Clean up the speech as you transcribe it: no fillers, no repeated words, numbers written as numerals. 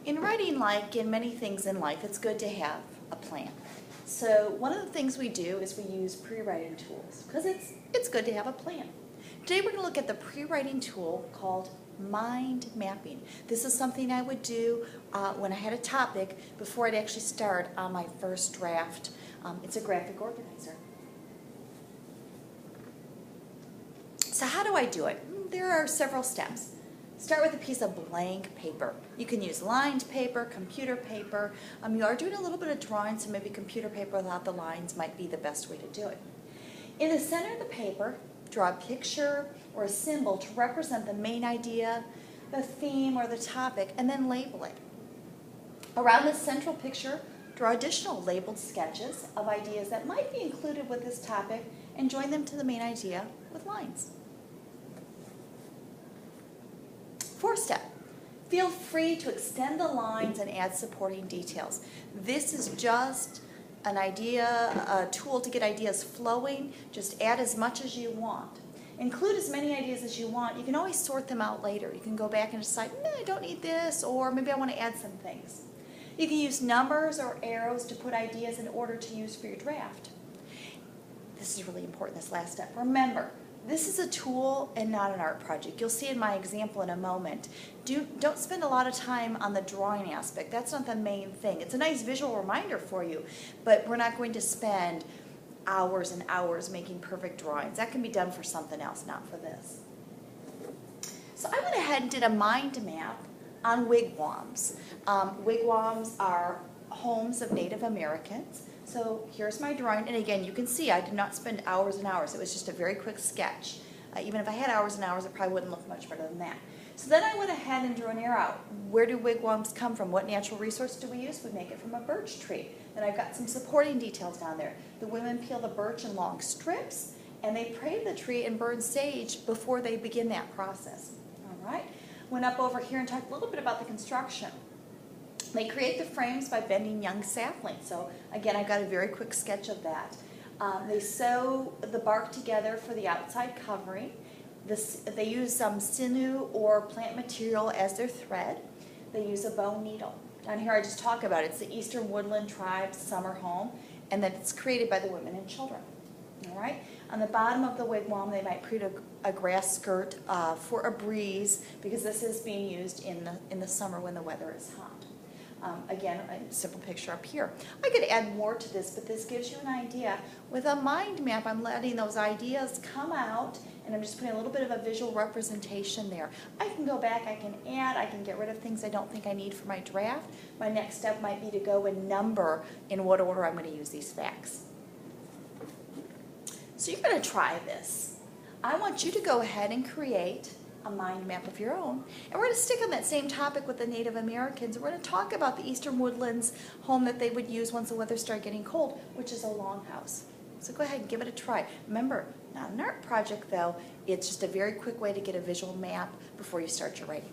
In writing, like in many things in life, it's good to have a plan. So one of the things we do is we use pre-writing tools because it's good to have a plan. Today we're going to look at the pre-writing tool called mind mapping. This is something I would do when I had a topic before I'd actually start on my first draft. It's a graphic organizer. So how do I do it? There are several steps. Start with a piece of blank paper. You can use lined paper, computer paper. You are doing a little bit of drawing, so maybe computer paper without the lines might be the best way to do it. In the center of the paper, draw a picture or a symbol to represent the main idea, the theme, or the topic, and then label it. Around the central picture, draw additional labeled sketches of ideas that might be included with this topic and join them to the main idea with lines. Fourth step, feel free to extend the lines and add supporting details. This is just an idea, a tool to get ideas flowing. Just add as much as you want. Include as many ideas as you want. You can always sort them out later. You can go back and decide, I don't need this, or maybe I want to add some things. You can use numbers or arrows to put ideas in order to use for your draft. This is really important, this last step. Remember, this is a tool and not an art project. You'll see in my example in a moment. Don't spend a lot of time on the drawing aspect. That's not the main thing. It's a nice visual reminder for you, but we're not going to spend hours and hours making perfect drawings. That can be done for something else, not for this. So I went ahead and did a mind map on wigwams. Wigwams are homes of Native Americans. So here's my drawing, and again, you can see I did not spend hours and hours. It was just a very quick sketch. Even if I had hours and hours, it probably wouldn't look much better than that. So then I went ahead and drew an arrow out. Where do wigwams come from? What natural resource do we use? We make it from a birch tree. Then I've got some supporting details down there. The women peel the birch in long strips, and they pray to the tree and burn sage before they begin that process. All right? Went up over here and talked a little bit about the construction. They create the frames by bending young saplings. So again, I got a very quick sketch of that. They sew the bark together for the outside covering. They use some sinew or plant material as their thread. They use a bone needle. Down here I just talk about it. It's the Eastern Woodland Tribe's summer home, and then it's created by the women and children. All right. On the bottom of the wigwam, they might create a grass skirt for a breeze, because this is being used in the summer when the weather is hot. Again, a simple picture up here. I could add more to this, but this gives you an idea. With a mind map, I'm letting those ideas come out, and I'm just putting a little bit of a visual representation there. I can go back, I can add, I can get rid of things I don't think I need for my draft. My next step might be to go and number in what order I'm going to use these facts. So you're going to try this. I want you to go ahead and create a mind map of your own. And we're going to stick on that same topic with the Native Americans. We're going to talk about the Eastern Woodlands home that they would use once the weather started getting cold, which is a longhouse. So go ahead and give it a try. Remember, not an art project though. It's just a very quick way to get a visual map before you start your writing.